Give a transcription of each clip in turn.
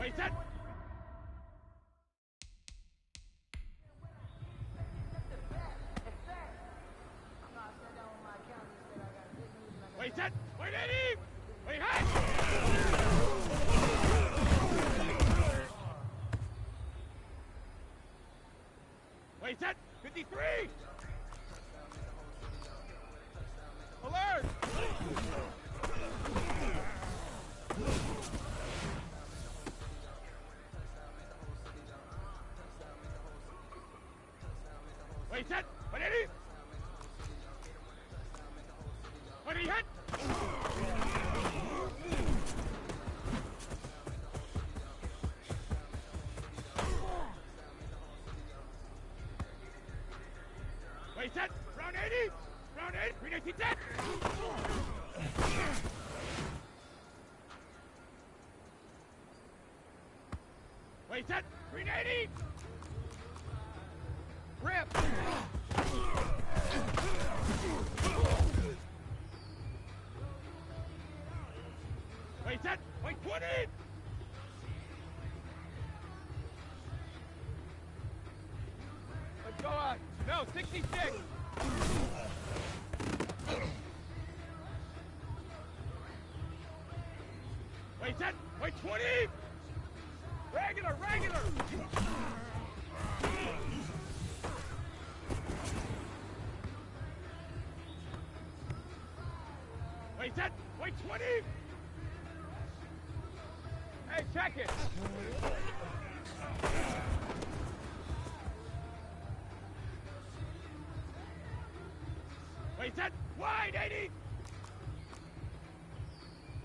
Wait, set. Wait, set. Wait, Eddie. Wait, hot. Wait, set. 53. Alert. Wait, set. Wait, Eddie. Wait, Eddie, hit. Wait, set. Round 80. Round 8. Green 18 set. Wait, set. Green 80. Rip. Wait, set. Wait, 20. Let's go on. No, 66. Wait, set. Wait, 20. Regular, regular. Wait, set. Wait, 20. Hey, check it. Wait, set. Wide, 80.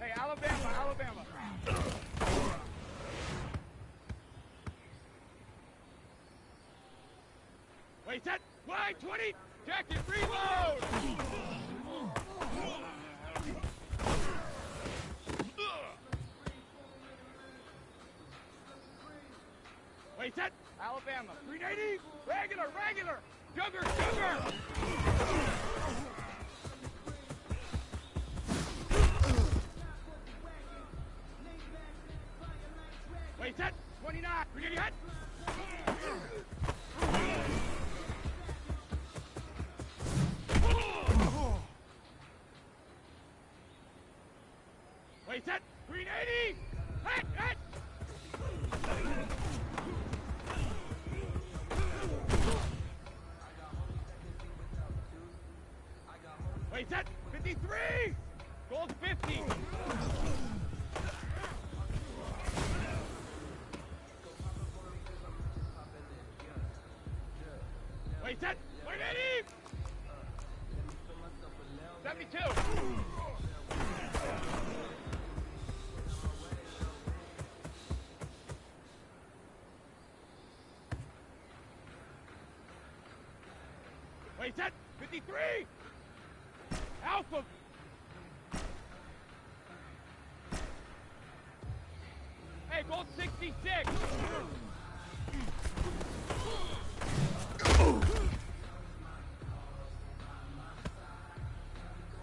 Hey, Alabama, Alabama. Wait, set. Wide, 20. Check it. Reload. Wait, set. Alabama. 380. Regular, regular. Jugger, jugger. Wait, set. 29. 380 hit. Wait, set. 380. Hit, hit. Wait, set. 53. Gold 50. Wait, set. Wait, 80. 72. Wait, set. 53. Alpha. Hey, gold 66.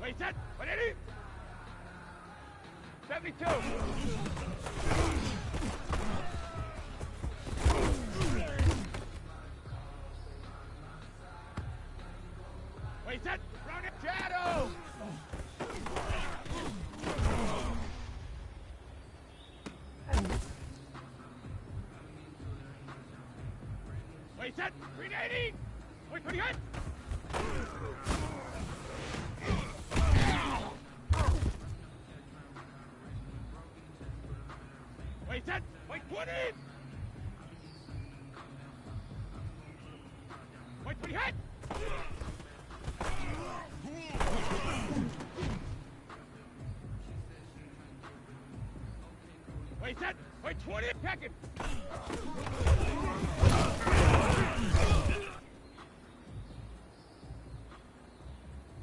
Wait, set. Wait, 80. 72. Wait, set. Round it. Shadow. Wait, set. 380. Wait, 20 hit. Wait, set. Wait, 20. Wait, 20 hit. Wait, set. Wait, 20. Check it.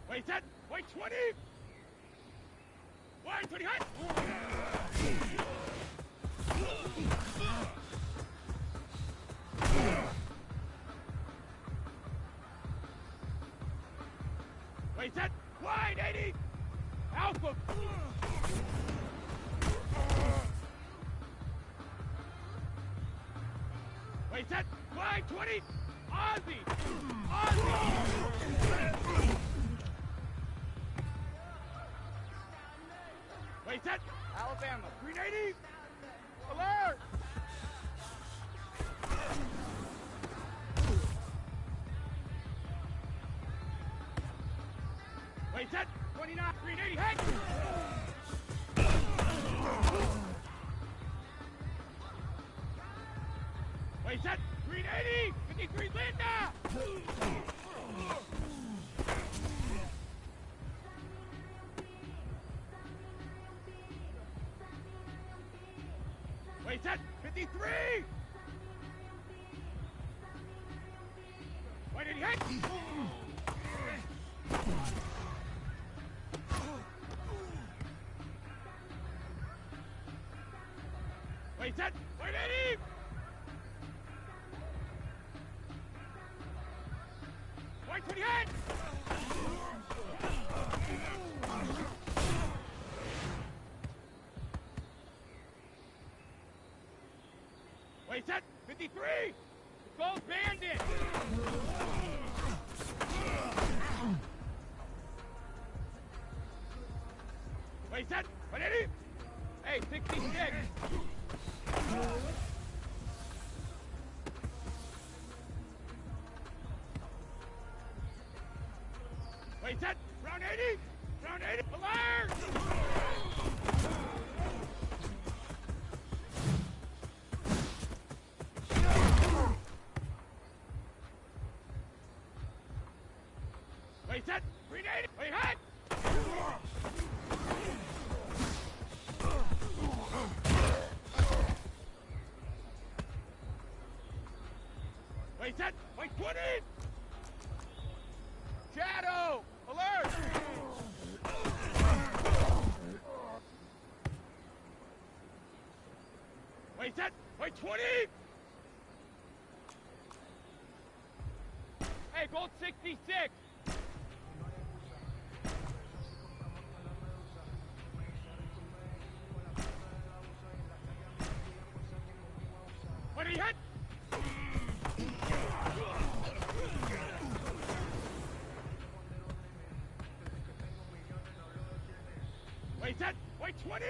Wait, set. Wait, 20. Wait, 20 hit. Wait, set. Wide, 80. Alpha. Wait, set, fly, 20, Aussie! Aussie! Wait, set, Alabama, 380, alert! Wait, set, 29, 380, head! Wait, set, 380, 53, Linda! Wait, set, 53! 180, head! Wait, set, 180! Wait, 20, head! Wait, set, 53! Gold bandit! Wait, set, 180! Hey, 66! Wait, set, round 80! Round 80, alert! Wait, set, 380, wait, head! Wait, set, wait, 20! Shadow, alert! Wait, set, wait, 20! Hey, gold 66! What are you hit? Wait, set, wait, 20!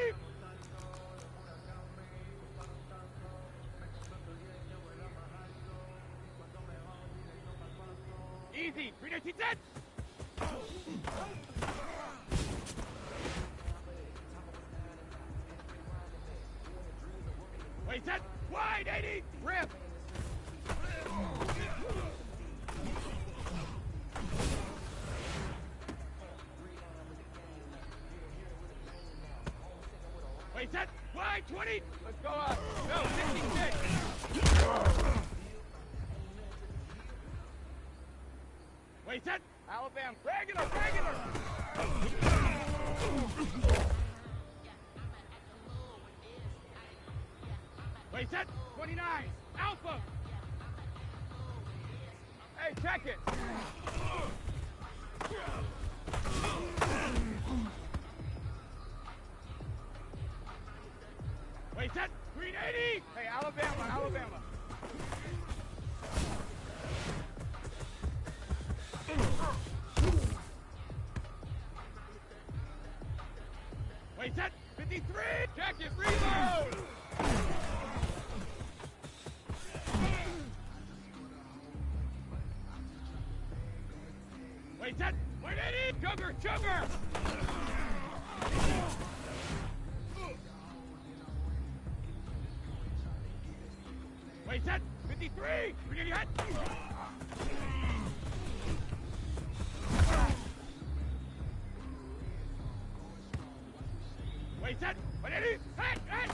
Easy, 319 set! Wait, set, wide 80, rip! Wait, set, wide 20! Let's go up! Go, 66! Wait, set, Alabama, regular, regular! Wait, set, 29, Alpha! Hey, check it! Wait, set, 380! Hey, Alabama, Alabama! Wait, set, 53! Check it, reload! Wait, set, 180! Sugar, sugar! Wait, set, 53! We need hit! Wait, set, 180! Hit, hit!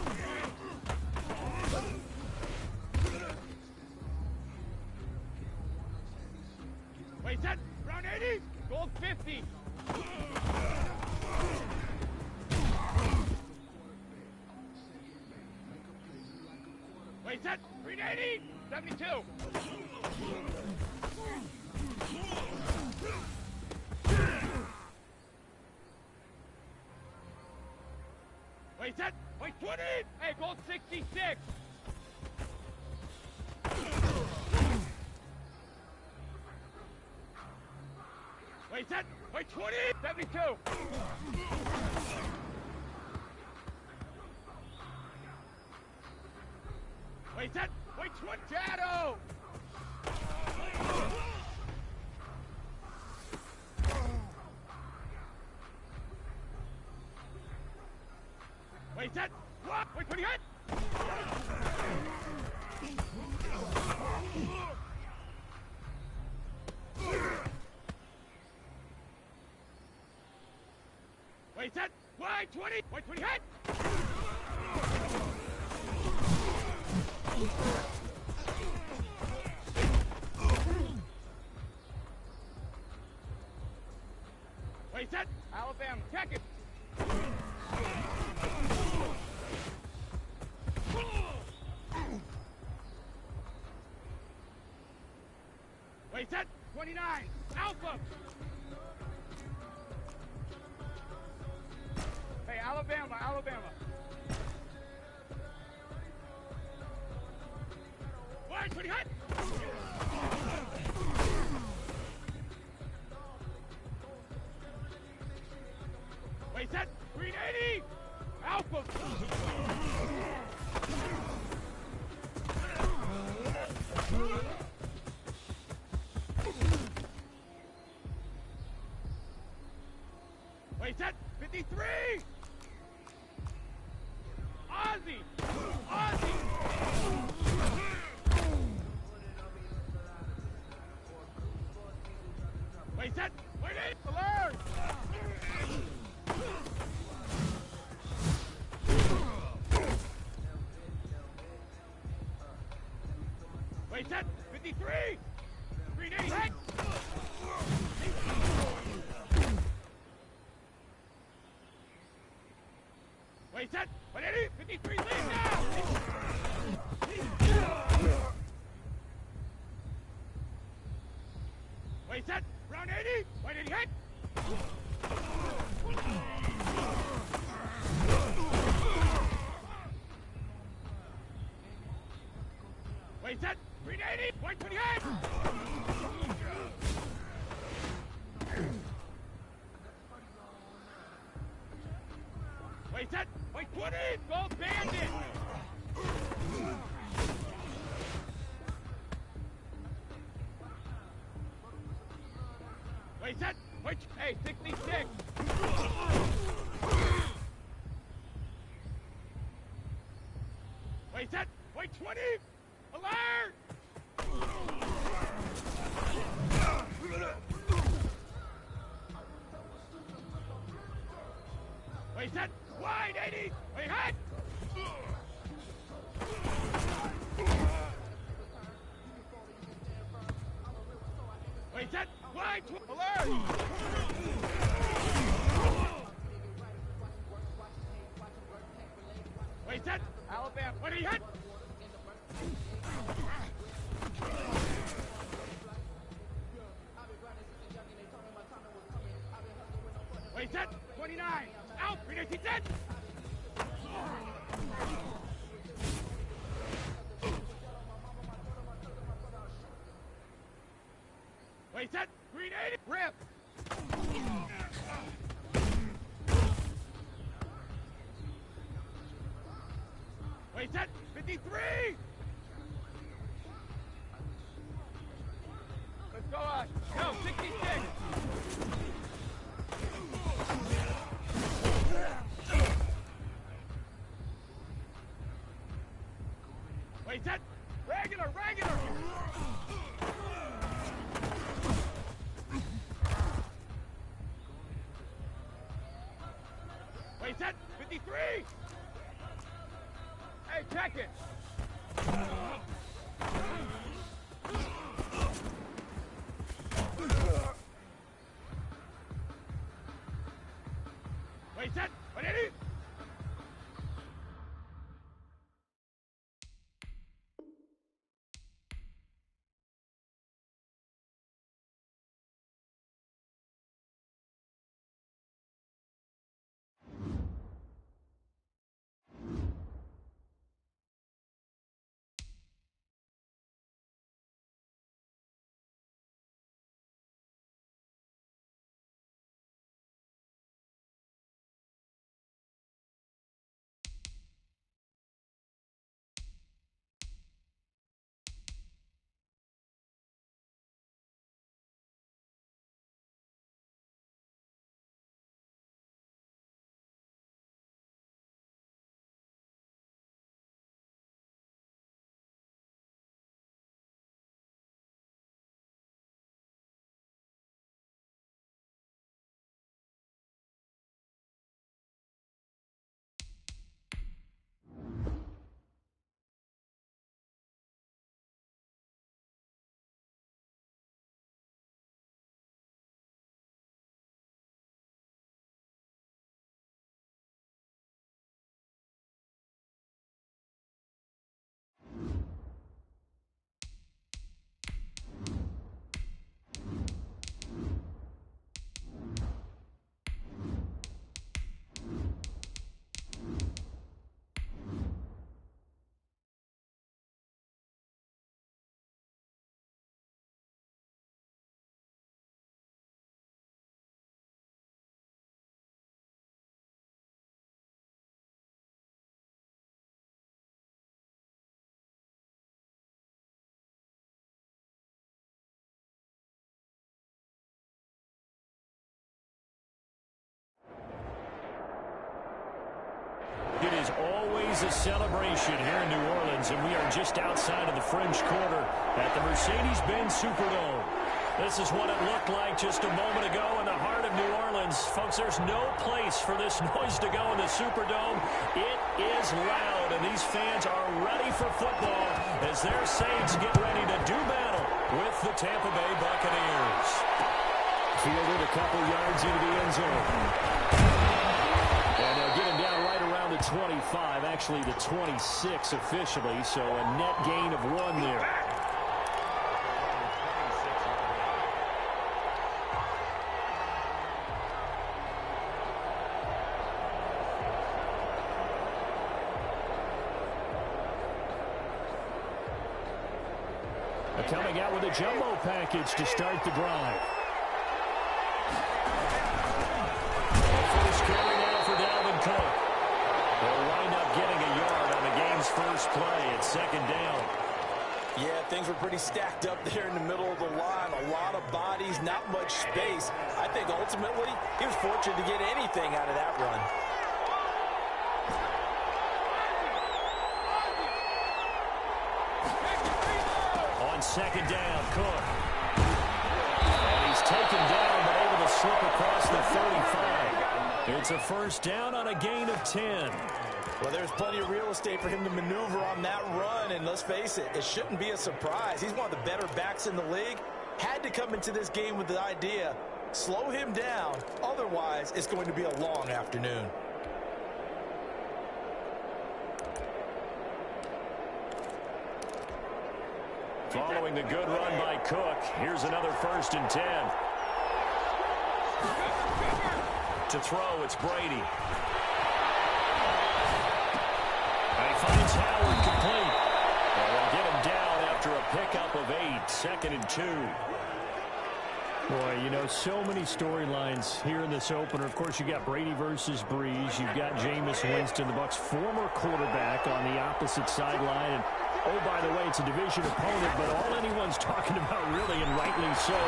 Wait, set, round 80! Gold 50! Wait, set, 380! 72! Wait, set, wait, 20! Hey, gold 66! Wait, set. Wait, 20. 72. Wait, set. Wait, 20. Shadow. Wait, set. What? Wait, 20 hit. Wait, set. Wait, 20. Wait, 20 hit. Wait, set. Alabama, check it. Wait, set. 29. Alpha. Hey, Alabama, Alabama. Wait, 20 hit. Wait, set. Green 80. Alpha. Wait, set. 53. Ozzy. Ozzy. Wait, set. Wait, 8. Alert. Wait, set. 53. Green 80. Hit. Wait, set. 180. 53. Leave now. Wait, set. Round 80. Wait, 80 hit. Wait, set. Green 80. Wait, 20 hit. Wait, set. Wait, 20. Gold bandit. Wait, set. Wait. Hey, 66. Wait, set. Wait, 20. Alert. Wait, set. Wide 80. Wait, hit. Wait, set. Wide. Alert. Wait, set. Alabama. What did he hit? Wait, set. 29. Out. 390 set. Wait, set. Green 80. Rip. Wait, set. 53. Let's go on. No, 66. Wait, set. Regular, regular. Wait, set. 53. Hey, check it. Wait, set. 180. is always a celebration here in New Orleans, and we are just outside of the French Quarter at the Mercedes-Benz Superdome. This is what it looked like just a moment ago in the heart of New Orleans. Folks, there's no place for this noise to go in the Superdome. It is loud, and these fans are ready for football as their Saints get ready to do battle with the Tampa Bay Buccaneers. Fielded a couple yards into the end zone. And they'll get him down right around the 25, actually the 26 officially, so a net gain of 1 there. Coming out with a jumbo package to start the drive. First carry now for Dalvin Cook. They'll wind up getting a yard on the game's first play at 2nd down. Yeah, things were pretty stacked up there in the middle of the line. A lot of bodies, not much space. I think ultimately he was fortunate to get anything out of that run. On 2nd down, Cook. And he's taken down, but able to slip across the 35. It's a first down on a gain of 10. Well, there's plenty of real estate for him to maneuver on that run, and let's face it, it shouldn't be a surprise. He's one of the better backs in the league. Had to come into this game with the idea, slow him down, otherwise it's going to be a long afternoon. Following the good run by Cook, here's another 1st and 10. To throw, it's Brady. And he finds Howard complete. And they'll get him down after a pickup of 8, 2nd and 2. Boy, you know, so many storylines here in this opener. Of course, you got Brady versus Breeze. You've got Jameis Winston, the Bucs' former quarterback, on the opposite sideline. And oh, by the way, it's a division opponent, but all anyone's talking about really, and rightly so,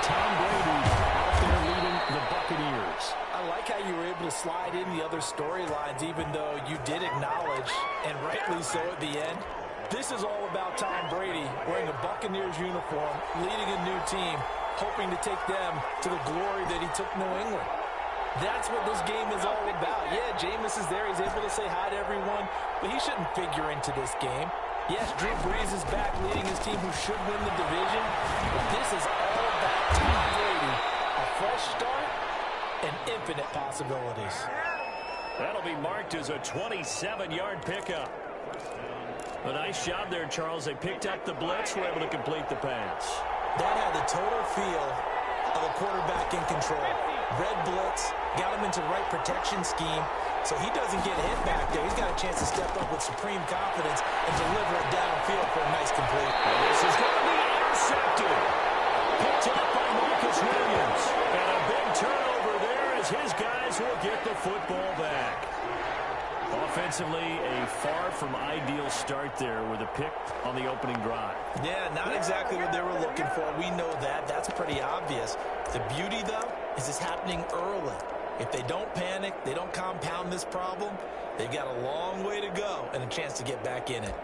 Tom Brady out there leading the Buccaneers. I like how you were able to slide in the other storylines, even though you did acknowledge, and rightly so at the end, this is all about Tom Brady wearing a Buccaneers uniform, leading a new team, hoping to take them to the glory that he took New England. That's what this game is all about. Yeah, Jameis is there. He's able to say hi to everyone, but he shouldn't figure into this game. Yes, Drew Brees is back leading his team who should win the division, but this is all about Tom Brady. A fresh start and infinite possibilities. That'll be marked as a 27-yard pickup. A nice job there, Charles. They picked up the blitz, were able to complete the pass. That had the total feel of a quarterback in control. Red blitz, got him into the right protection scheme, so he doesn't get hit back there. He's got a chance to step up with supreme confidence and deliver it downfield for a nice complete. And this is going to be intercepted. Picked up by Marcus Williams. And a big turnover there as his guys will get the football back. Offensively, a far from ideal start there with a pick on the opening drive. Yeah, not exactly what they were looking for. We know that. That's pretty obvious. The beauty, though, is it's happening early. If they don't panic, they don't compound this problem, they've got a long way to go and a chance to get back in it.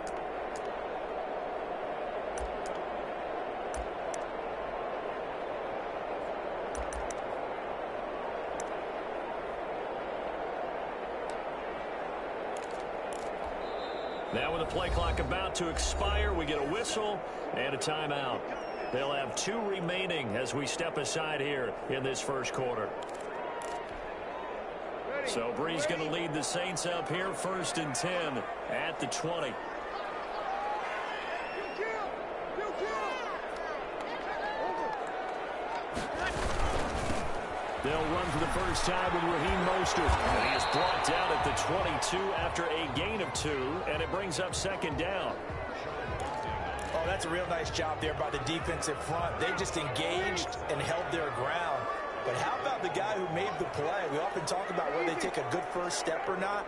Now with the play clock about to expire, we get a whistle and a timeout. They'll have 2 remaining as we step aside here in this first quarter. So Brees going to lead the Saints up here, 1st and 10 at the 20. They'll run for the first time with Raheem Mostert. And he is brought down at the 22 after a gain of 2, and it brings up 2nd down. Oh, that's a real nice job there by the defensive front. They just engaged and held their ground. But how about the guy who made the play? We often talk about whether they take a good first step or not.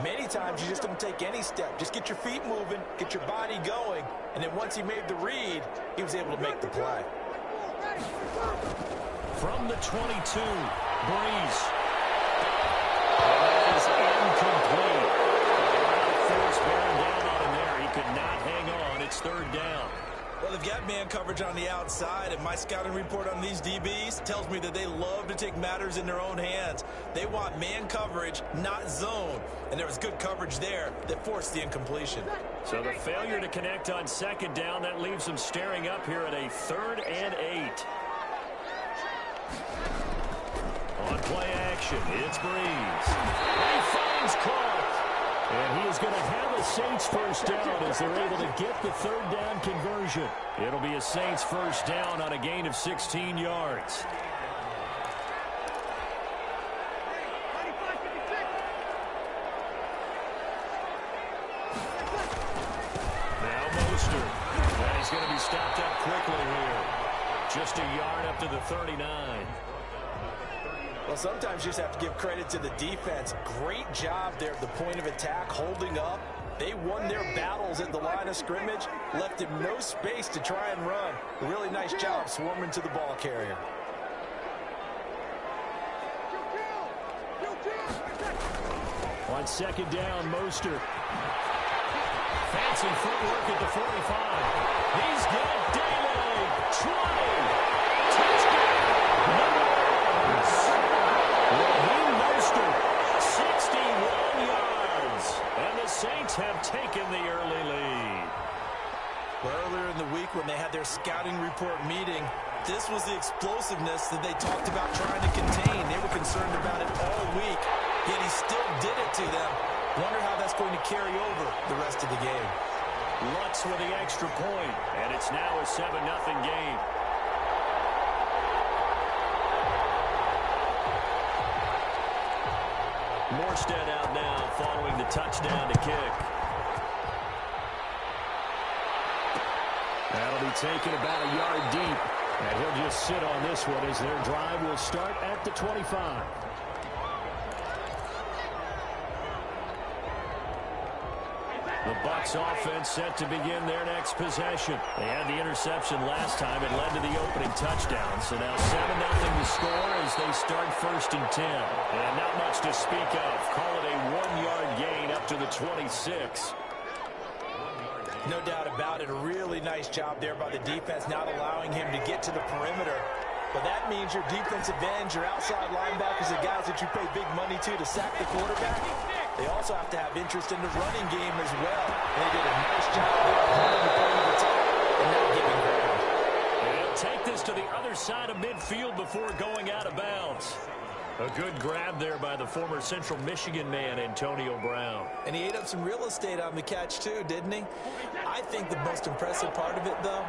Many times you just don't take any step. Just get your feet moving, get your body going, and then once he made the read, he was able to make the play. From the 22, Brees. That is incomplete. man coverage on the outside, and my scouting report on these DBs tells me that they love to take matters in their own hands. They want man coverage, not zone. And there was good coverage there that forced the incompletion. So the failure to connect on second down, that leaves them staring up here at a 3rd and 8. On play action, it's Breeze. He finds Clark. And he is going to have a Saints first down as they're able to get the 3rd down conversion. It'll be a Saints first down on a gain of 16 yards. Now Mostert. And he's going to be stopped up quickly here. Just a yard up to the 39. Well, sometimes you just have to give credit to the defense. Great job there at the point of attack, holding up. They won their battles at the line of scrimmage, left him no space to try and run. A really nice job swarming to the ball carrier. On second down, Mostert. Fancy footwork at the 45. He's got Daly. 20. Touchdown. Raheem Mostert, 61 yards. And the Saints have taken the early lead. Well, earlier in the week when they had their scouting report meeting, this was the explosiveness that they talked about trying to contain. They were concerned about it all week, yet he still did it to them. Wonder how that's going to carry over the rest of the game. Lutz with the extra point, and it's now a 7-0 game. Morstead out now following the touchdown to kick. That'll be taken about a yard deep. And he'll just sit on this one as their drive will start at the 25. The Bucs offense set to begin their next possession. They had the interception last time. It led to the opening touchdown. So now 7-0 to score as they start 1st and 10. And not much to speak of. Call it a 1-yard gain up to the 26. No doubt about it. A really nice job there by the defense, not allowing him to get to the perimeter. But that means your defensive ends, your outside linebackers, the guys that you pay big money to sack the quarterback, they also have to have interest in the running game as well. And they did a nice job there holding the point of attack and not giving ground. They'll take this to the other side of midfield before going out of bounds. A good grab there by the former Central Michigan man, Antonio Brown. And he ate up some real estate on the catch too, didn't he? I think the most impressive part of it, though,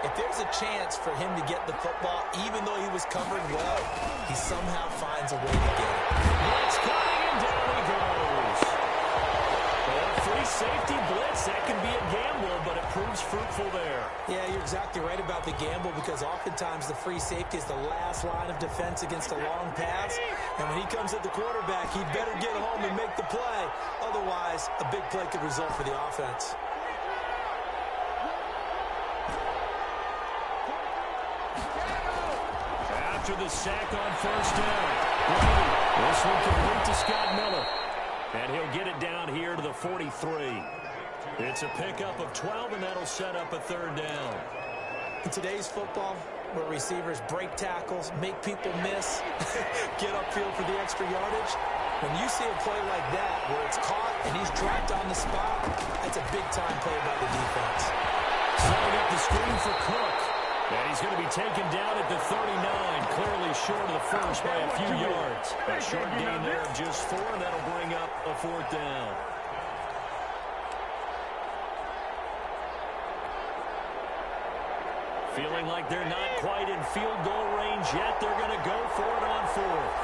if there's a chance for him to get the football, even though he was covered well, he somehow finds a way to get it. Blitz coming, and down he goes. A free safety blitz, that can be a gamble, but it proves fruitful there. Yeah, you're exactly right about the gamble, because oftentimes the free safety is the last line of defense against a long pass. And when he comes at the quarterback, he'd better get home and make the play. Otherwise, a big play could result for the offense. After the sack on 1st down, Brady, this one complete to Scott Miller. And he'll get it down here to the 43. It's a pickup of 12, and that'll set up a 3rd down. In today's football, where receivers break tackles, make people miss, get upfield for the extra yardage, when you see a play like that where it's caught and he's dropped on the spot, that's a big-time play by the defense. Setting up the screen for Cook. And he's going to be taken down at the 39, clearly short of the first by a few yards. A short gain there of just 4, and that'll bring up a 4th down. Feeling like they're not quite in field goal range yet. They're going to go for it on 4th.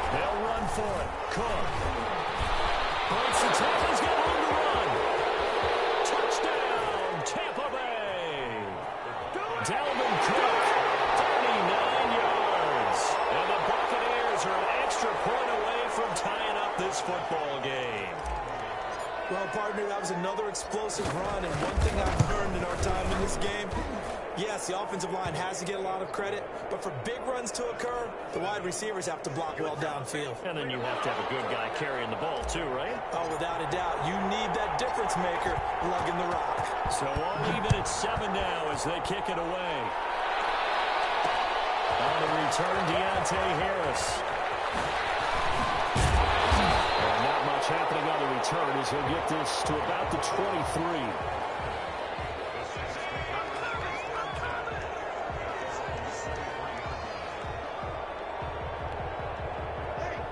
They'll run for it. Cook. Breaks the tackle. He's got room to run. Touchdown, Tampa Bay. Dalvin Cook, 39 yards. And the Buccaneers are an extra point away from tying up this football game. Well, partner, that was another explosive run, and one thing I've learned in our time in this game, yes, the offensive line has to get a lot of credit, but for big runs to occur, the wide receivers have to block well downfield. And then you have to have a good guy carrying the ball too, right? Oh, without a doubt. You need that difference maker lugging the rock. So all even at 7 now as they kick it away. On the return, Deontay Harris. Not much happening on the return as he'll get this to about the 23.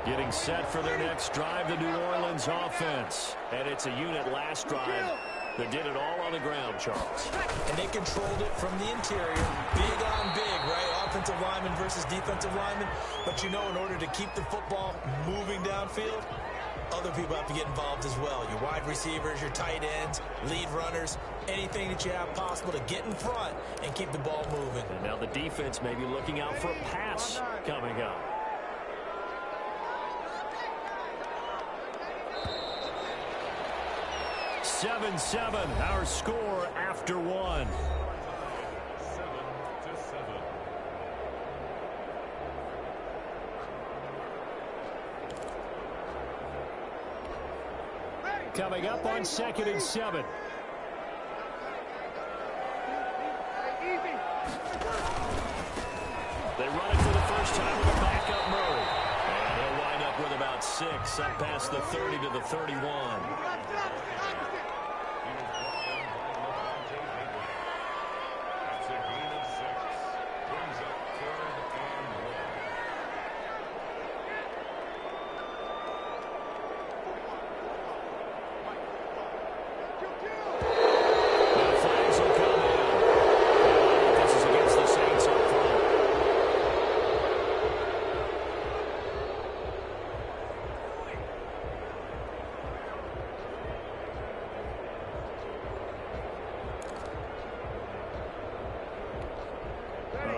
Getting set for their next drive, the New Orleans offense. And it's a unit last drive that did it all on the ground, Charles. And they controlled it from the interior. Big on big, right? Offensive lineman versus defensive lineman. But you know, in order to keep the football moving downfield, other people have to get involved as well. Your wide receivers, your tight ends, lead runners, anything that you have possible to get in front and keep the ball moving. And now the defense may be looking out for a pass coming up. Seven, our score after 1. 7-7. Coming up on 2nd and 7. They run it for the first time with a backup Murray. And he'll wind up with about 6, up past the 30 to the 31.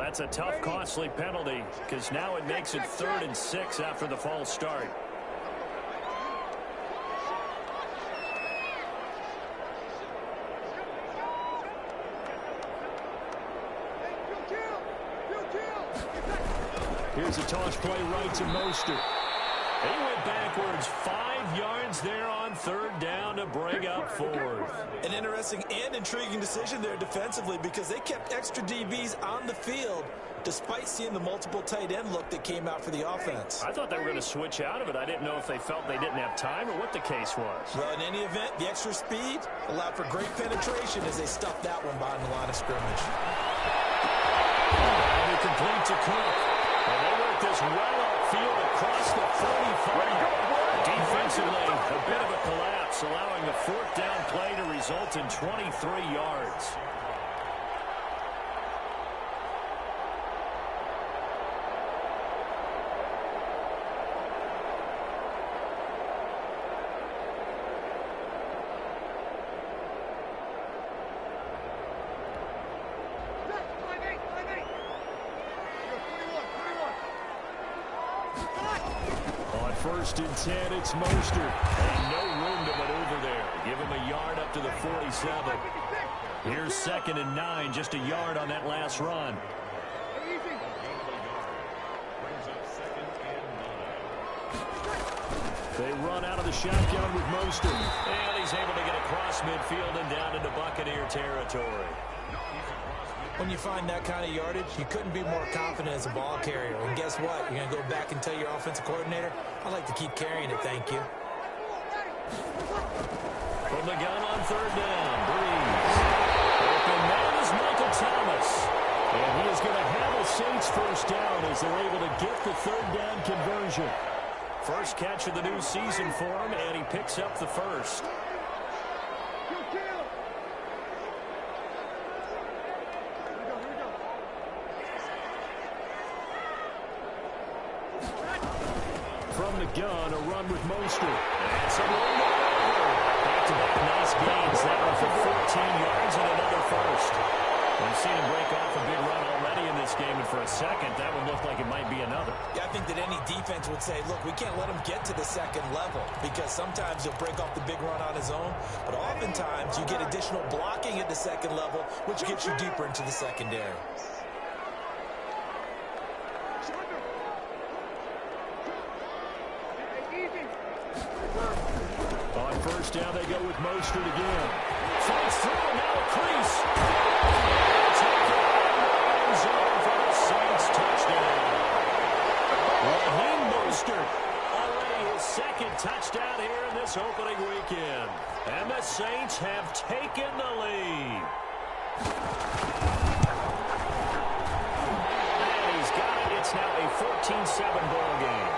That's a tough, costly penalty because now it makes it 3rd and 6 after the false start. Here's a toss play right to Mostert. He went backwards 5 yards there on 3rd down to bring up 4th. An interesting and intriguing decision there defensively because they kept extra DBs on the field despite seeing the multiple tight end look that came out for the offense. I thought they were going to switch out of it. I didn't know if they felt they didn't have time or what the case was. Well, in any event, the extra speed allowed for great penetration as they stuffed that one behind the line of scrimmage. And they complete to Cook. And they work this well upfield across the 45. Defensively, a bit of a collapse, allowing the 4th down play to result in 23 yards. On 1st and 10, it's Mostert. And no room to maneuver there. Give him a yard up to the 47. Here's 2nd and 9, just a yard on that last run. They run out of the shotgun with Mostert. And he's able to get across midfield and down into Buccaneer territory. When you find that kind of yardage, you couldn't be more confident as a ball carrier. And guess what? You're going to go back and tell your offensive coordinator, I'd like to keep carrying it, thank you. From the gun on 3rd down, Breeze. Open man is Michael Thomas. And he is going to have a Saints 1st down as they're able to get the 3rd down conversion. First catch of the new season for him, and he picks up the 1st. From the gun, a run with Mostert. And some room over. Back-to-back nice gains. That one for 14 yards and another 1st. We've seen him break off a big run already in this game, and for a second, that would look like it might be another. Yeah, I think that any defense would say, look, we can't let him get to the second level because sometimes he'll break off the big run on his own, but oftentimes you get additional blocking at the second level, which gets you deeper into the secondary. On first down, they go with Mostert again. Fights through, now a crease. Taken out of the zone for the Saints touchdown. Raheem Mostert, already his second touchdown here in this opening weekend. And the Saints have taken the lead. And he's got it. It's now a 14-7 ball game.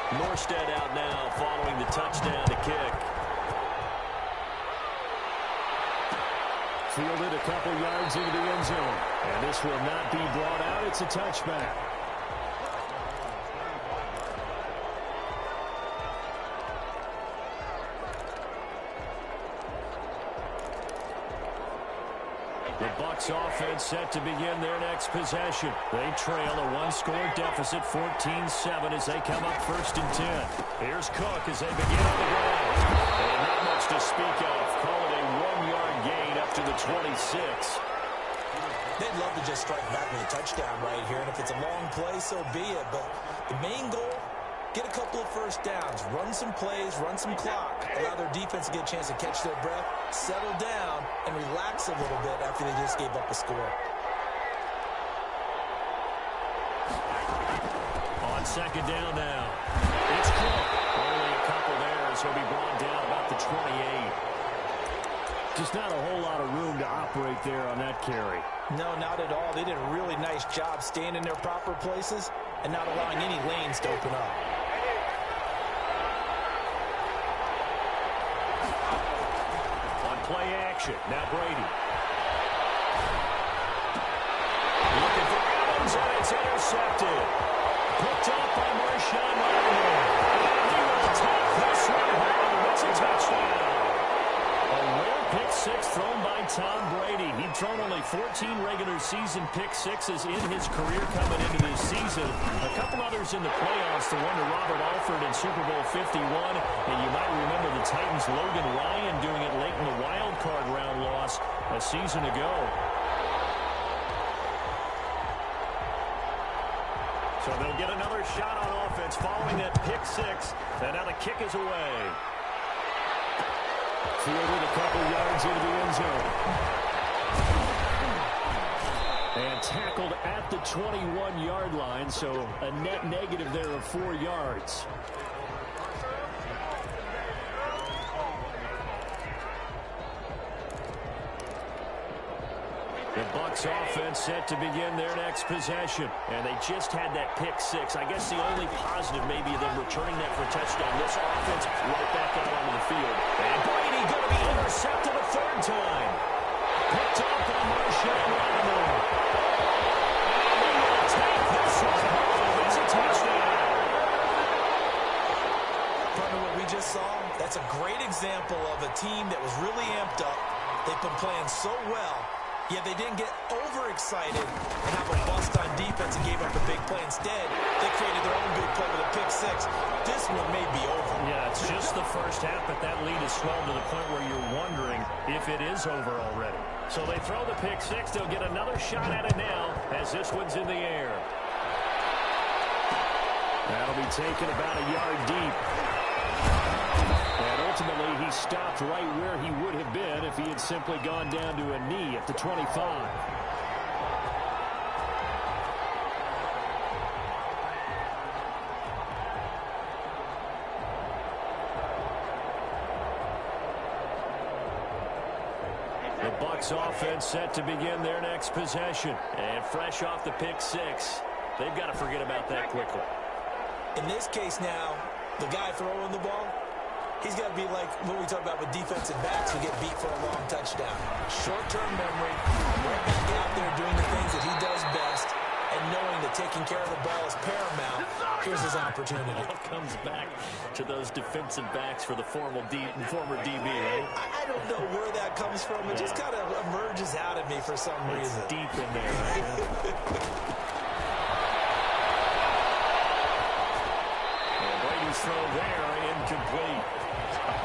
Morstead out now following the touchdown to kick. Fielded a couple yards into the end zone. And this will not be brought out. It's a touchback. The Bucs offense set to begin their next possession. They trail a one-score deficit, 14-7, as they come up 1st and 10. Here's Cook as they begin on the ground. And not much to speak of. Call it a 1-yard gain up to the 26. They'd love to just strike back with a touchdown right here, and if it's a long play, so be it. But the main goal, get a couple of first downs, run some plays, run some clock, allow their defense to get a chance to catch their breath, settle down, and relax a little bit after they just gave up a score. On second down now, it's Cook. Only a couple there as he'll be brought down about the 28. Just not a whole lot of room to operate there on that carry. No, not at all. They did a really nice job staying in their proper places and not allowing any lanes to open up. Play action. Now Brady. Looking for Evans, and it's intercepted. Picked up by Marshawn Lattimore. And he will take this one home. It's a touchdown. A rare pick six thrown by Tom Brady. He'd thrown only 14 regular season pick sixes in his career coming into this season. A couple others in the playoffs, the one to Robert Alford in Super Bowl 51. And you might remember the Titans' Logan Ryan doing it late in the wild card round loss a season ago. So they'll get another shot on offense following that pick six. And now the kick is away. Fielded a couple yards into the end zone. And tackled at the 21-yard line, so a net negative there of 4 yards. The Bucs offense set to begin their next possession. And they just had that pick six. I guess the only positive maybe them returning that for a touchdown. This offense right back out onto the field. And Brady going to be intercepted a third time. Picked up by Marshawn Lattimore. And he will take this one home. It's a touchdown. Partner, what we just saw, that's a great example of a team that was really amped up. They've been playing so well. Yeah, they didn't get overexcited and have a bust on defense and gave up a big play. Instead, they created their own big play with a pick six. This one may be over. Yeah, it's just the first half, but that lead is swelled to the point where you're wondering if it is over already. So they throw the pick six. They'll get another shot at it now as this one's in the air. That'll be taken about a yard deep. And ultimately, he stopped right where he would have been if he had simply gone down to a knee at the 25. The Bucs offense set to begin their next possession. And fresh off the pick six, they've got to forget about that quickly. In this case now, the guy throwing the ball, he's got to be like what we talk about with defensive backs who get beat for a long touchdown. Short-term memory, right back out there doing the things that he does best, and knowing that taking care of the ball is paramount, here's his opportunity. It all comes back to those defensive backs for the former DB, right? I don't know where that comes from. It just kind of emerges out at me for some reason. It's deep in there, right? Brady's throw there, incomplete.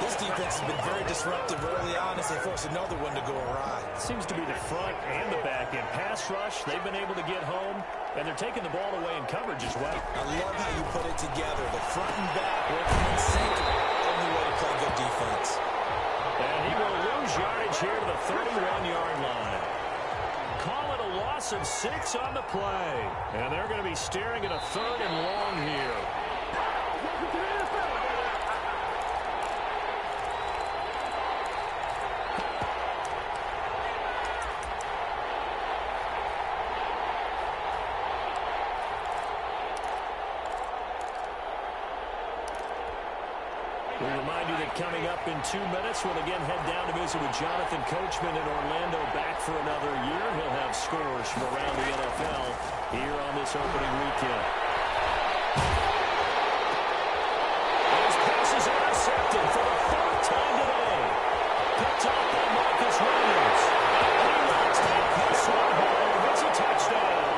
This defense has been very disruptive early on as they force another one to go awry. Seems to be the front and the back end. Pass rush, they've been able to get home, and they're taking the ball away in coverage as well. I love how you put it together. The front and back working in sync. Only way to play good defense. And he will lose yardage here to the 31-yard line. Call it a loss of 6 on the play. And they're going to be staring at a 3rd and long here. We'll remind you that coming up in 2 minutes, we'll again head down to visit with Jonathan Coachman in Orlando, back for another year. He'll have scores from around the NFL here on this opening weekend. Those passes intercepted for the 4th time today. Picked up by Marcus Williams. He will take this one home. It's a touchdown.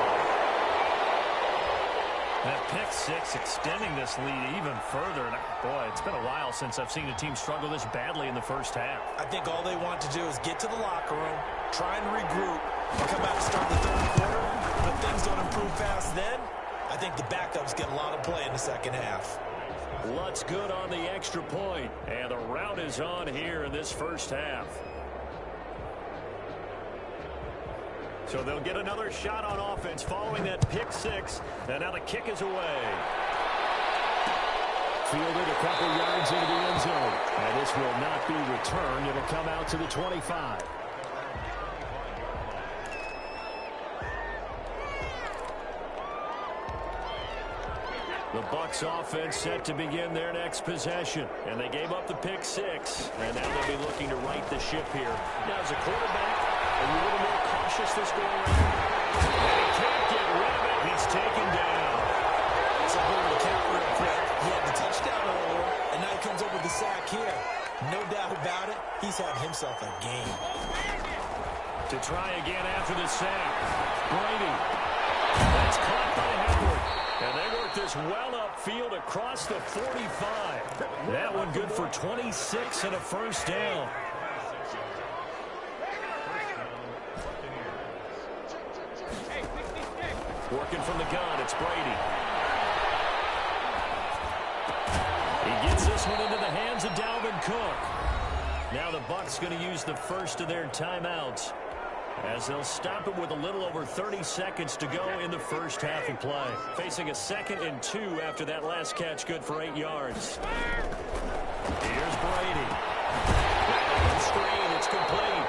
That pick six extending this lead even further. And boy, it's been a while since I've seen a team struggle this badly in the first half. I think all they want to do is get to the locker room, try and regroup, and come out and start the 3rd quarter. But if things don't improve past then, I think the backups get a lot of play in the second half. Lutz good on the extra point. And the rout is on here in this first half. So they'll get another shot on offense following that pick six. And now the kick is away. Fielded a couple yards into the end zone. And this will not be returned. It'll come out to the 25. The Bucs offense set to begin their next possession. And they gave up the pick six. And now they'll be looking to right the ship here. Now as a quarterback, are you a little more cautious this go around? And he can't get rid of it. He's taken down. So hold the count real quick. He had the touchdown earlier, and now he comes up with the sack here. No doubt about it, he's had himself a game. To try again after the sack. Brady. That's caught by Hepburn. And they work this well upfield across the 45. That one good for 26 and a first down. Working from the gun, it's Brady. He gets this one into the hands of Dalvin Cook. Now the Bucs going to use the first of their timeouts as they'll stop it with a little over 30 seconds to go in the first half of play. Facing a 2nd and 2 after that last catch, good for 8 yards. Here's Brady. Screen, it's complete.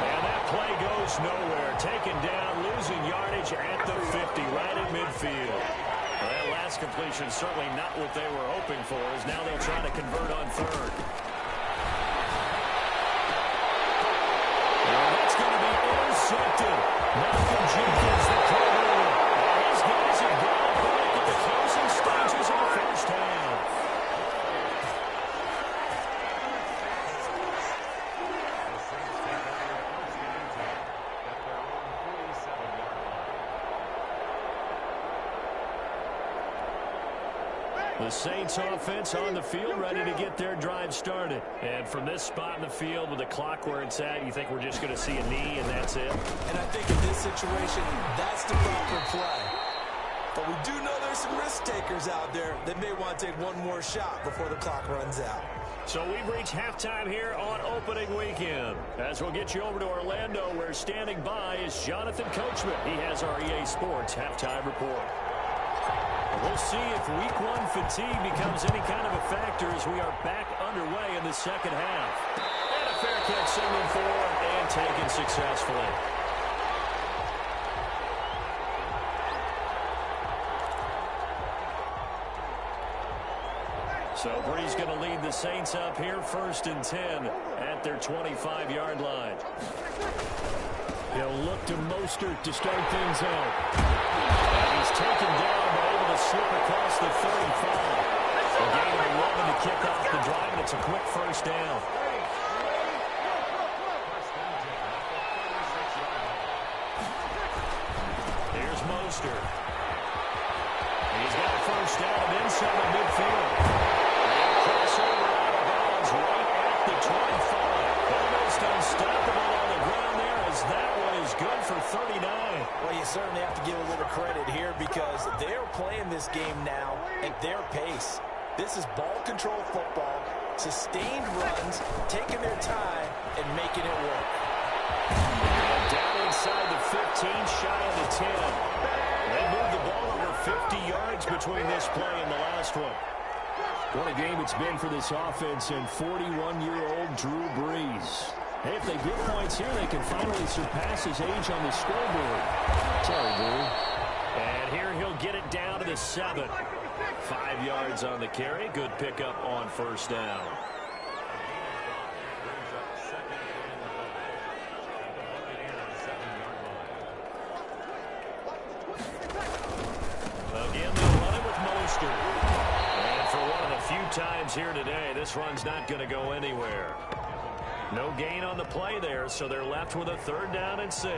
And that play goes nowhere. Taken down, losing yardage at the 50, right at midfield. Well, that last completion certainly not what they were hoping for, as now they'll try to convert on 3rd. That's going to be intercepted. Malcolm Jenkins, the playmaker. And these guys have brought back at the closing stages of the first half. The Saints offense on the field, ready to get their drive started. And from this spot in the field with the clock where it's at, you think we're just going to see a knee and that's it? And I think in this situation, that's the proper play. But we do know there's some risk takers out there that may want to take one more shot before the clock runs out. So we've reached halftime here on opening weekend. As we'll get you over to Orlando, where standing by is Jonathan Coachman. He has our EA Sports halftime report. We'll see if week one fatigue becomes any kind of a factor as we are back underway in the second half. And a fair catch signaled for and taken successfully. So Bree's going to lead the Saints up here 1st and 10 at their 25-yard line. He'll look to Mostert to start things out. And he's taken down, but able to slip across the 35. A gain of 11 to kick off the drive, and it's a quick first down. Here's Mostert. He's got a first down inside the midfield. And crossover out of bounds right at the 25. Almost unstoppable on the ground there, as that one is good for 39. Well, you certainly have to give a little credit here because they're playing this game now at their pace. This is ball control football, sustained runs, taking their time and making it work. And down inside the 15, shy of the 10. They moved the ball over 50 yards between this play and the last one. What a game it's been for this offense and 41-year-old Drew Brees. Hey, if they get points here, they can finally surpass his age on the scoreboard. Sorry, Drew. And here he'll get it down to the 7. 5 yards on the carry. Good pickup on first down. Again, they'll run it with Mostert. And for one of the few times here today, this run's not going to go anywhere. No gain on the play there, so they're left with a 3rd down and 6.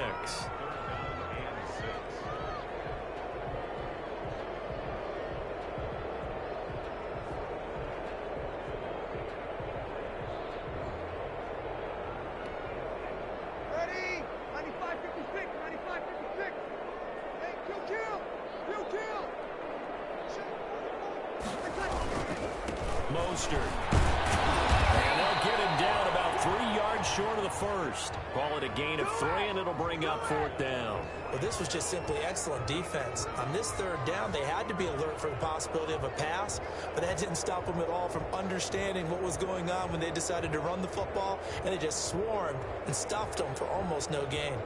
Mostert. And they'll get him down about 3 yards short of the first. Call it a gain of 3, and it'll bring up 4th down. Well, this was just simply excellent defense. On this 3rd down, they had to be alert for the possibility of a pass, but that didn't stop them at all from understanding what was going on when they decided to run the football, and they just swarmed and stuffed them for almost no gain.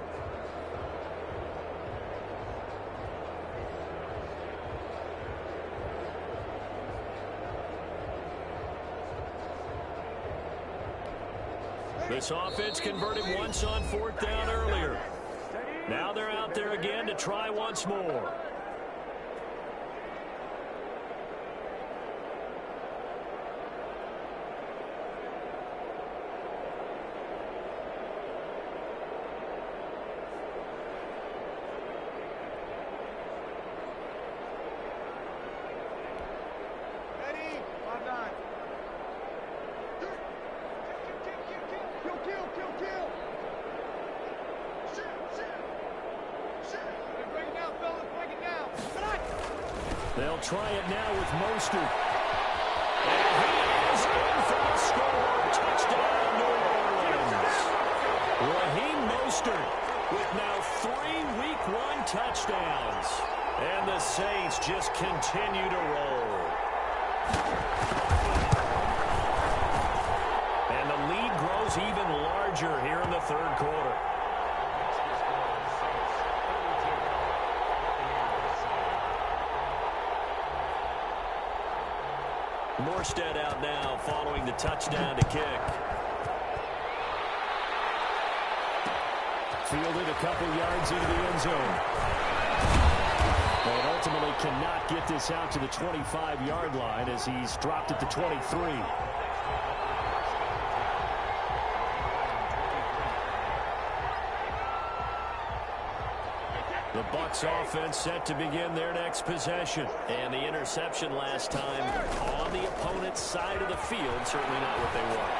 This offense converted once on 4th down earlier. Now they're out there again to try once more. They'll try it now with Mostert. And he is in for the score. Touchdown, New Orleans. Raheem Mostert with now 3 Week 1 touchdowns. And the Saints just continue to roll. And the lead grows even larger here in the 3rd quarter. Morstead out now following the touchdown to kick. Fielded a couple yards into the end zone. But ultimately cannot get this out to the 25-yard line as he's dropped at the 23. The Bucs offense set to begin their next possession. And the interception last time on the opponent's side of the field. Certainly not what they want.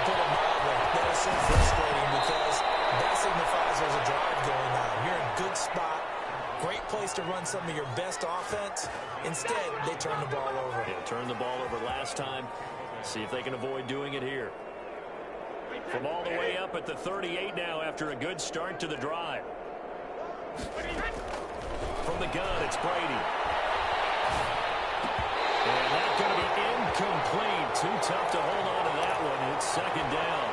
Put it mildly, that is so frustrating because that signifies there's a drive going on. You're in a good spot. Great place to run some of your best offense. Instead, they turn the ball over. Yeah, turned the ball over last time. See if they can avoid doing it here. From all the way up at the 38 now after a good start to the drive. From the gun, it's Brady. And that's going to be incomplete. Too tough to hold on to that one. It's 2nd down.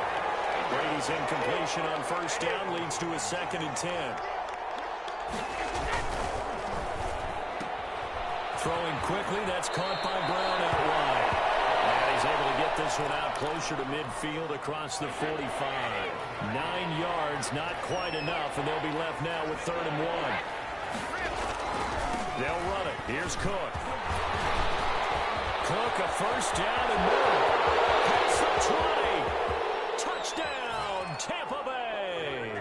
Brady's incompletion on 1st down leads to a 2nd and 10. Throwing quickly, that's caught by Brown out wide. And he's able to get this one out closer to midfield across the 45. 9 yards, not quite enough, and they'll be left now with 3rd and 1. They'll run it. Here's Cook. Cook, a first down and more. Past the 20. Touchdown, Tampa Bay.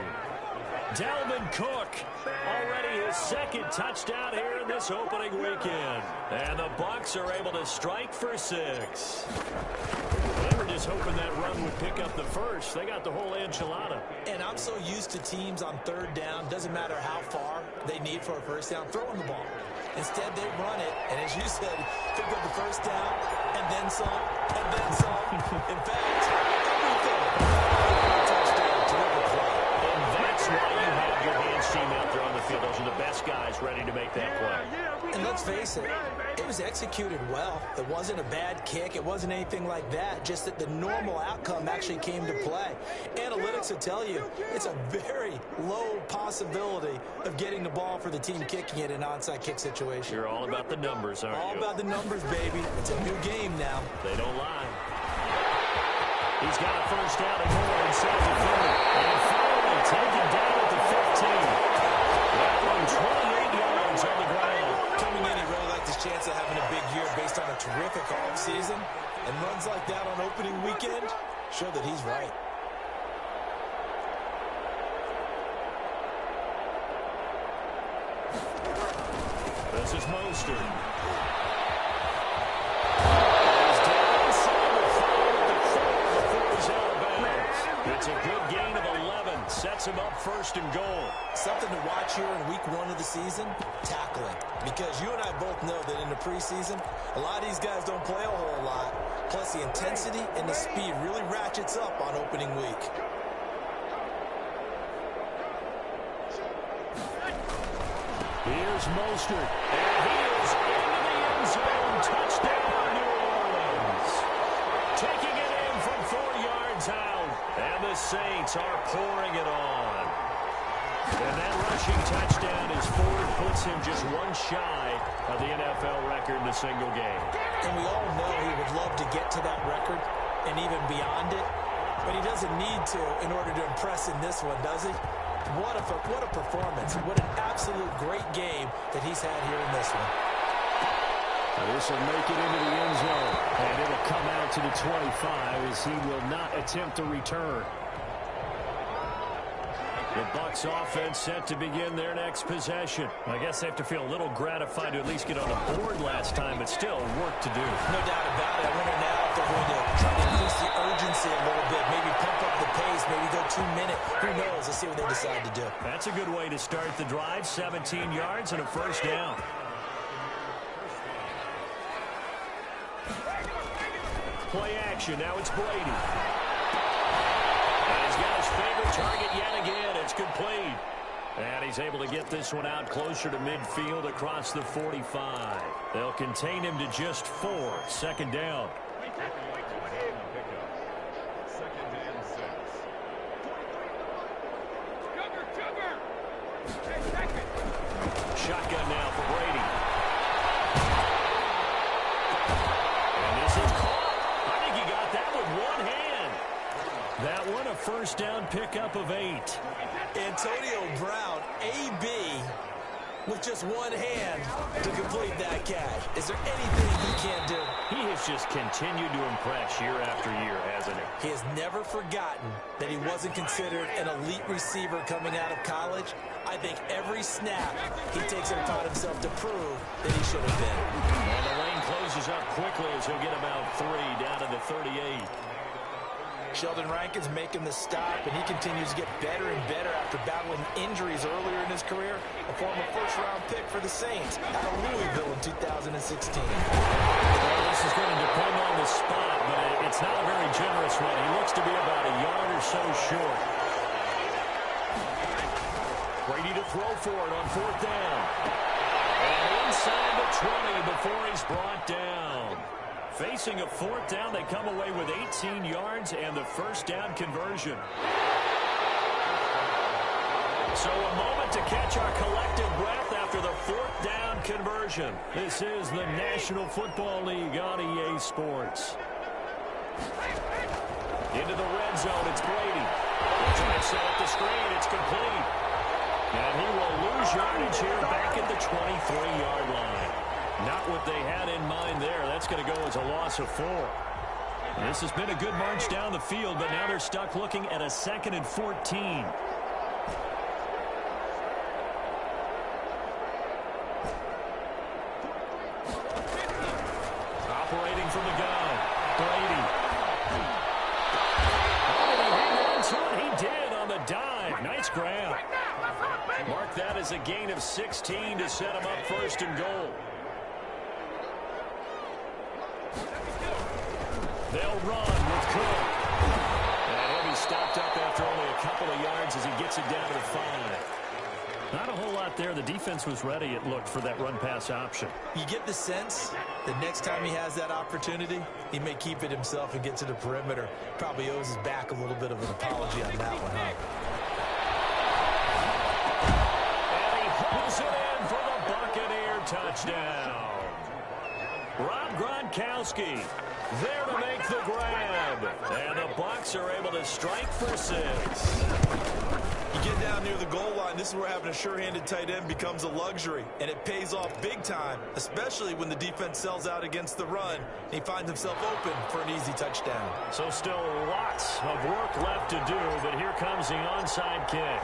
Dalvin Cook, already his 2nd touchdown here in this opening weekend. And the Bucs are able to strike for 6. They were just hoping that run would pick up the first. They got the whole enchilada. And I'm so used to teams on 3rd down, doesn't matter how far they need for a first down, throwing the ball. Instead, they run it, and as you said, pick up the first down, and then some, and then some. In fact, everything. Touchdown, terrific play. And that's why you have your hands team out there on the field. Those are the best guys ready to make that play. And let's face it, it was executed well. It wasn't a bad kick. It wasn't anything like that. Just that the normal outcome actually came to play. Analytics will tell you it's a very low possibility of getting the ball for the team kicking it in an onside kick situation. You're all about the numbers, aren't you? All about the numbers, baby. It's a new game now. They don't lie. He's got a first down and more inside the 30. And finally taken down at the 15. That one 28 yards on the ground. Coming in, he really liked his chance of having a big year based on a terrific offseason. And runs like that on opening weekend show that he's right. This is Mostert. It's a good gain of 11. Sets him up 1st and goal. Something to watch here in week 1 of the season, tackling. Because you and I both know that in the preseason, a lot of these guys don't play a whole lot. Plus the intensity and the speed really ratchets up on opening week. Here's Mostert. And he is into the end zone. Touchdown, New Orleans. Taking it in from 4 yards out. And the Saints are pouring it on. And that rushing touchdown is Ford puts him just one shy of the NFL record in a single game. And we all know he would love to get to that record and even beyond it. But he doesn't need to in order to impress in this one, does he? What a performance. What an absolute great game that he's had here in this one. This will make it into the end zone. And it'll come out to the 25 as he will not attempt to return. The Bucs offense set to begin their next possession. I guess they have to feel a little gratified to at least get on the board last time, but still work to do. No doubt about it. I wonder now if they're going to try to increase the urgency a little bit, maybe pump up the pace, maybe go 2-minute. Who knows? Let's see what they decide to do. That's a good way to start the drive. 17 yards and a first down. Play action. Now it's Brady. And he's got his favorite target yet again. It's complete. And he's able to get this one out closer to midfield across the 45. They'll contain him to just 4. 2nd down. Shotgun now for Brady. And this is caught. I think he got that with one hand. That one a first down pickup of 8. Antonio Brown, AB, with just one hand to complete that catch. Is there anything he can't do? He has just continued to impress year after year, hasn't he? He has never forgotten that he wasn't considered an elite receiver coming out of college. I think every snap he takes it upon himself to prove that he should have been. And the lane closes up quickly as he'll get about 3 down to the 38. Sheldon Rankins making the stop, and he continues to get better and better after battling injuries earlier in his career. A former first-round pick for the Saints out of Louisville in 2016. Well, this is going to depend on the spot, but it's not a very generous one. He looks to be about a yard or so short. Brady to throw for it on 4th down. And inside the 20 before he's brought down. Facing a 4th down, they come away with 18 yards and the first down conversion. So a moment to catch our collective breath after the 4th down conversion. This is the National Football League on EA Sports. Into the red zone, it's Brady. Trying to set up the screen, it's complete. And he will lose yardage here back at the 23-yard line. Not what they had in mind there. That's going to go as a loss of 4. This has been a good march down the field, but now they're stuck looking at a 2nd and 14. Operating from the gun, Brady. Oh, did he hang on to it? He did on the dive. Nice grab. Mark that as a gain of 16 to set him up 1st and goal. They'll run with Cook. And he'll be stopped up after only a couple of yards as he gets it down to the 5. Not a whole lot there. The defense was ready, it looked, for that run-pass option. You get the sense that next time he has that opportunity, he may keep it himself and get to the perimeter. Probably owes his back a little bit of an apology on that one, huh? And he pulls it in for the Buccaneer touchdown. Rob Gronkowski there to make the grab. And the Bucs are able to strike for 6. You get down near the goal line, this is where having a sure-handed tight end becomes a luxury, and it pays off big time, especially when the defense sells out against the run, and he finds himself open for an easy touchdown. So still lots of work left to do, but here comes the onside kick.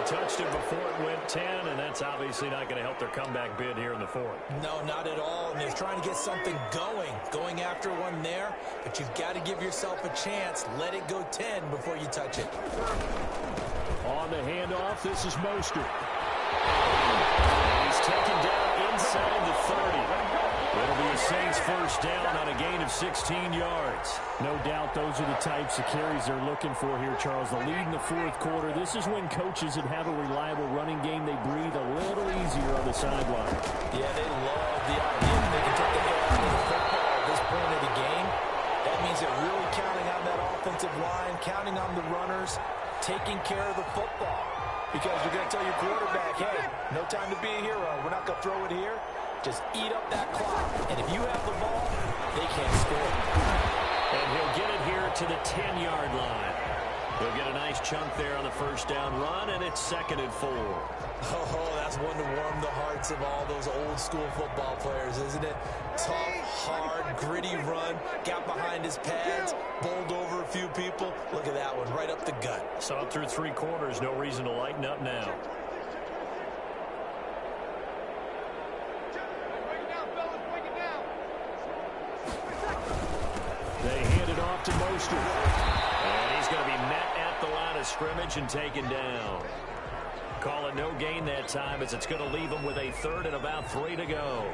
Touched it before it went 10, and that's obviously not going to help their comeback bid here in the 4th. No, not at all. And they're trying to get something going after one there, but you've got to give yourself a chance. Let it go 10 before you touch it. On the handoff, this is Mostert. He's taken down inside the 30. It'll be a Saints 1st down on a gain of 16 yards. No doubt those are the types of carries they're looking for here, Charles. The lead in the 4th quarter. This is when coaches that have a reliable running game, they breathe a little easier on the sideline. Yeah, they love the idea that they can take the air out of the football at this point of the game. That means they're really counting on that offensive line, counting on the runners, taking care of the football. Because you're going to tell your quarterback, hey, no time to be a hero. We're not going to throw it here. Just eat up that clock. And if you have the ball, they can't score. And he'll get it here to the 10-yard line. He'll get a nice chunk there on the 1st down run, and it's 2nd and 4. Oh, that's one to warm the hearts of all those old-school football players, isn't it? Tough, hard, gritty run. Got behind his pads, bowled over a few people. Look at that one, right up the gut. Saw it through 3 quarters. No reason to lighten up now. They hand it off to Mostert. And he's going to be met at the line of scrimmage and taken down. Call it no gain that time as it's going to leave him with a 3rd and about 3 to go.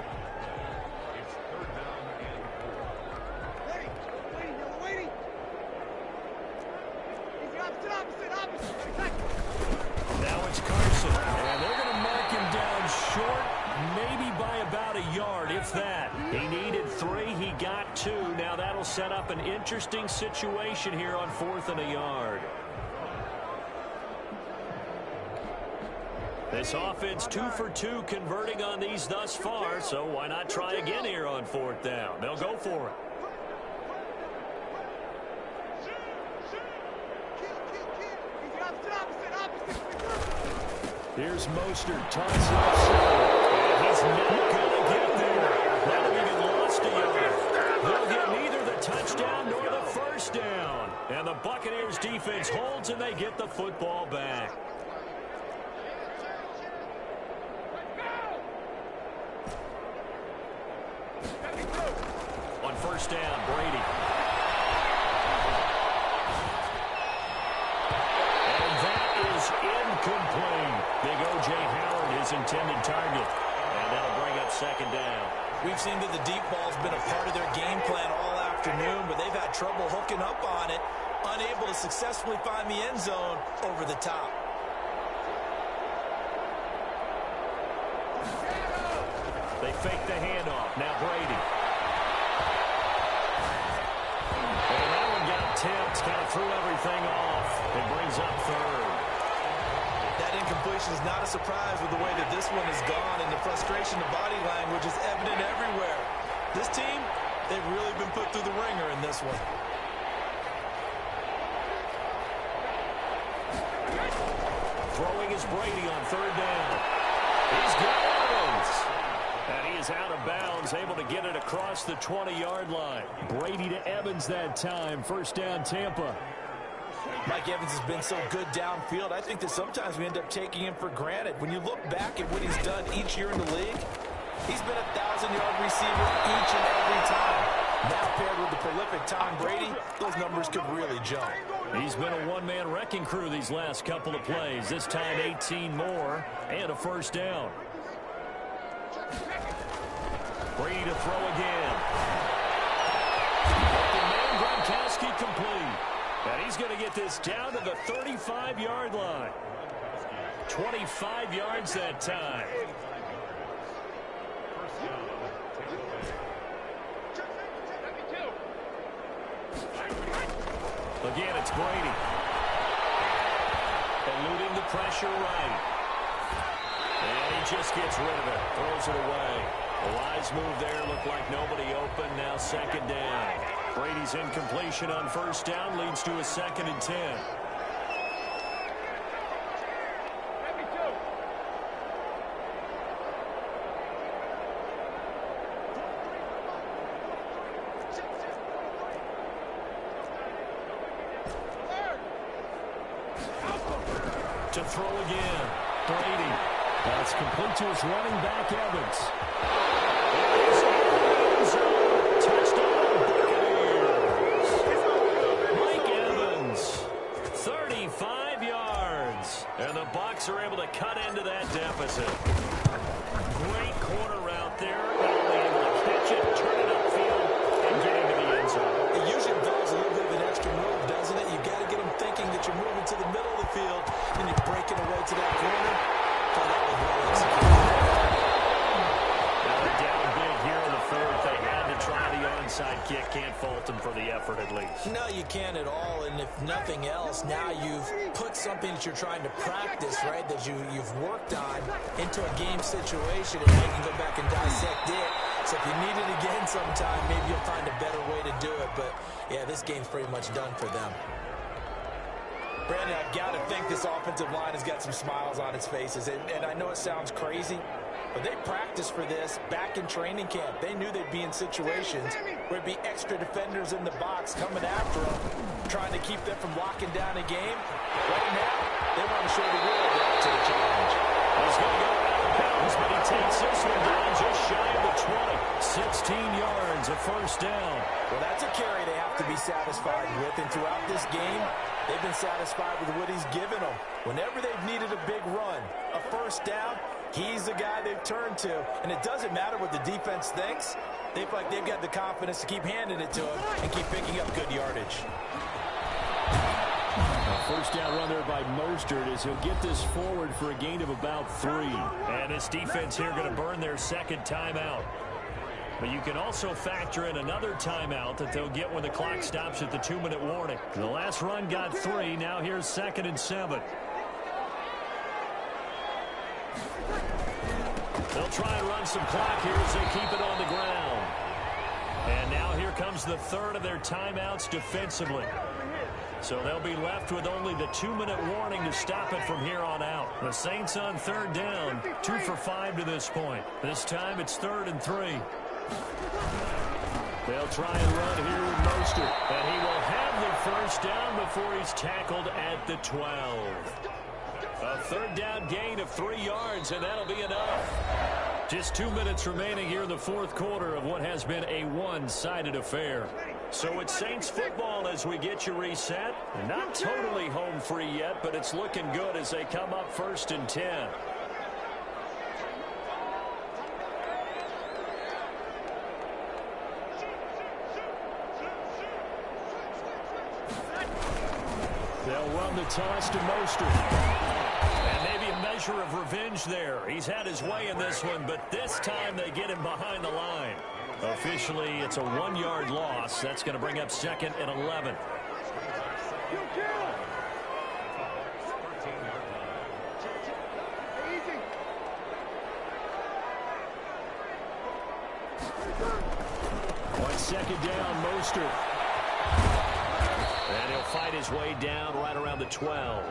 Now it's Carson. And they're going to mark him down short, maybe by about a yard, if that. He needed 3. He got 2. Now that'll set up an interesting situation here on 4th and a yard. This offense 2 for 2 converting on these thus far, so why not try again here on 4th down? They'll go for it. Here's Mostert, toss left side. And he's not going to get there. That have even lost a yard. They'll get neither the touchdown nor the 1st down. And the Buccaneers defense holds and they get the football back. On 1st down, Brady. And that is incomplete. Big O.J. Howard, his intended target. And that'll bring up 2nd down. We've seen that the deep ball's been a part of their game plan all afternoon, but they've had trouble hooking up on it, unable to successfully find the end zone over the top. They fake the handoff. Now Brady. And that one got tipped. Kind of threw everything off. It brings up 3rd. That incomplete situation is not a surprise with the way that this one has gone, and the frustration, the body language is evident everywhere. This team, they've really been put through the ringer in this one. Throwing is Brady on third down. He's got Evans. And he is out of bounds, able to get it across the 20-yard line. Brady to Evans that time. First down, Tampa. Mike Evans has been so good downfield. I think that sometimes we end up taking him for granted. When you look back at what he's done each year in the league, he's been a 1,000-yard receiver each and every time. Now paired with the prolific Tom Brady, those numbers could really jump. He's been a one-man wrecking crew these last couple of plays. This time 18 more and a first down. Brady to throw again. Open man, Gronkowski complete. And he's going to get this down to the 35-yard line. 25 yards that time. Again, it's Brady. Eluding the pressure right. And he just gets rid of it. Throws it away. A wise move there. Looked like nobody open. Now second down. Brady's incompletion on first down leads to a 2nd and 10. To throw again. Brady. That's complete to his running back, Evans. Touchdown, Buccaneers. Mike Evans, 35 yards. And the Bucs are able to cut into that deficit. Great corner route there. Not only able to catch it, turn it upfield, and get into the end zone. It usually involves a little bit of an extra move, doesn't it? You got to get them thinking that you're moving to the middle of the field, and you're breaking away to that corner. Oh, that was well executed. Now they're down big here in the fourth. They had to try the onside kick. Can't fault them for the effort, at least. No, you can't at all. And if nothing else, now you've put something that you're trying to practice, right, that you've worked on into a game situation, and now you can go back and dissect it. So if you need it again sometime, maybe you'll find a better way to do it. But, yeah, this game's pretty much done for them. Brandon, I've got to think this offensive line has got some smiles on its faces. And I know it sounds crazy, but they practiced for this back in training camp. They knew they'd be in situations where there'd be extra defenders in the box coming after them, trying to keep them from locking down a game. Right now, they want to show the world they're up to the challenge. He's going to go out of bounds, but he takes this one down just shy of the 20. 16 yards, a first down. Well, that's a carry they have to be satisfied with. And throughout this game, they've been satisfied with what he's given them. Whenever they've needed a big run, a first down, he's the guy they've turned to. And it doesn't matter what the defense thinks. They feel like they've got the confidence to keep handing it to him and keep picking up good yardage. First down run there by Mostert as he'll get this forward for a gain of about 3. And this defense here going to burn their second timeout. But you can also factor in another timeout that they'll get when the clock stops at the 2-minute warning. The last run got 3. Now here's 2nd and 7. They'll try and run some clock here as they keep it on the ground. And now here comes the third of their timeouts defensively. So they'll be left with only the 2-minute warning to stop it from here on out. The Saints on third down, 2 for 5 to this point. This time it's 3rd and 3. They'll try and run here with Mostert. And he will have the first down before he's tackled at the 12. A third down gain of 3 yards, and that'll be enough. Just 2 minutes remaining here in the fourth quarter of what has been a one-sided affair. So it's Saints football as we get you reset. Not totally home free yet, but it's looking good as they come up 1st and 10. They'll run the toss to Mostert. And maybe a measure of revenge there. He's had his way in this one, but this time they get him behind the line. Officially, it's a 1-yard loss. That's going to bring up 2nd and 11. second down, Mostert. And he'll fight his way down right around the 12.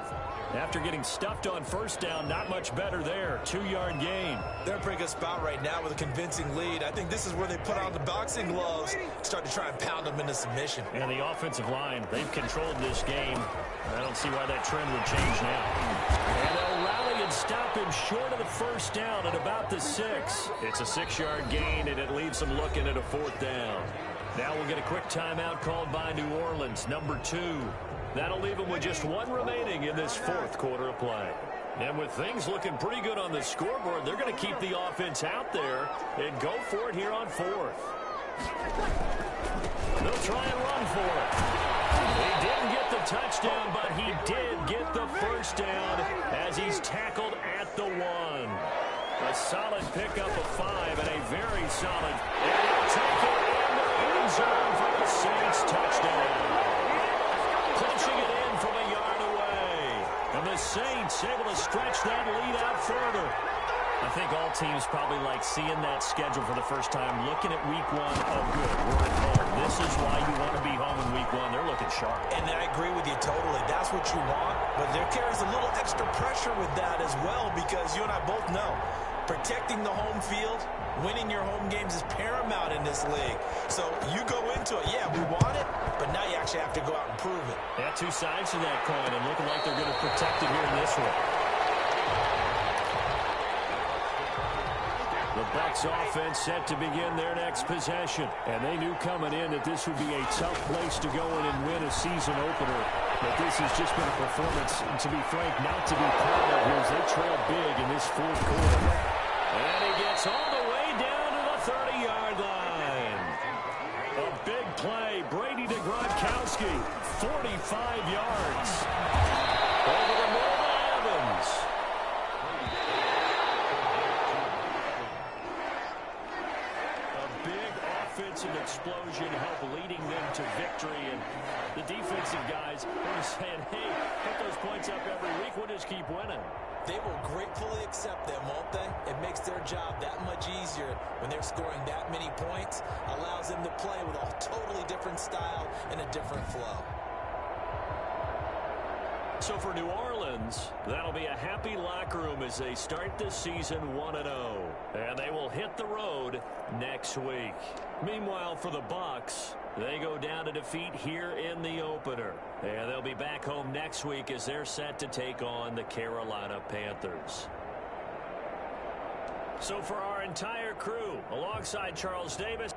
After getting stuffed on first down, not much better there. 2-yard gain. They're in a pretty good spot right now with a convincing lead. I think this is where they put on the boxing gloves, start to try and pound them into submission. And the offensive line, they've controlled this game. I don't see why that trend would change now. And they'll rally and stop him short of the first down at about the 6. It's a 6-yard gain, and it leaves them looking at a 4th down. Now we'll get a quick timeout called by New Orleans, number 2. That'll leave them with just 1 remaining in this 4th quarter of play. And with things looking pretty good on the scoreboard, they're going to keep the offense out there and go for it here on 4th. They'll try and run for it. He didn't get the touchdown, but he did get the first down as he's tackled at the 1. A solid pickup of 5 and a very solid tackle in the end zone for the Saints touchdown. Pushing it in from a yard away. And the Saints able to stretch that lead out further. I think all teams probably like seeing that schedule for the first time, looking at week 1. Oh, good, we're at home. This is why you want to be home in week 1. They're looking sharp. And I agree with you totally. That's what you want. But there carries a little extra pressure with that as well, because you and I both know protecting the home field, winning your home games is paramount in this league. So you go into it, yeah, we want it, but now you actually have to go out and prove it. Yeah, 2 sides to that coin, and looking like they're going to protect it here in this one. The Bucs offense set to begin their next possession. And they knew coming in that this would be a tough place to go in and win a season opener. But this has just been a performance, to be frank, not to be proud of here as they trail big in this 4th quarter. And he gets all the way down to the 30-yard line. A big play. Brady to Gronkowski. 45 yards. Over the middle to Evans. Offensive explosion help leading them to victory, and the defensive guys are saying, hey, put those points up every week, we'll just keep winning. They will gratefully accept them, won't they? It makes their job that much easier when they're scoring that many points, allows them to play with a totally different style and a different flow. So for New Orleans, that'll be a happy locker room as they start this season 1-0. And they will hit the road next week. Meanwhile, for the Bucs, they go down to defeat here in the opener. And they'll be back home next week as they're set to take on the Carolina Panthers. So for our entire crew, alongside Charles Davis,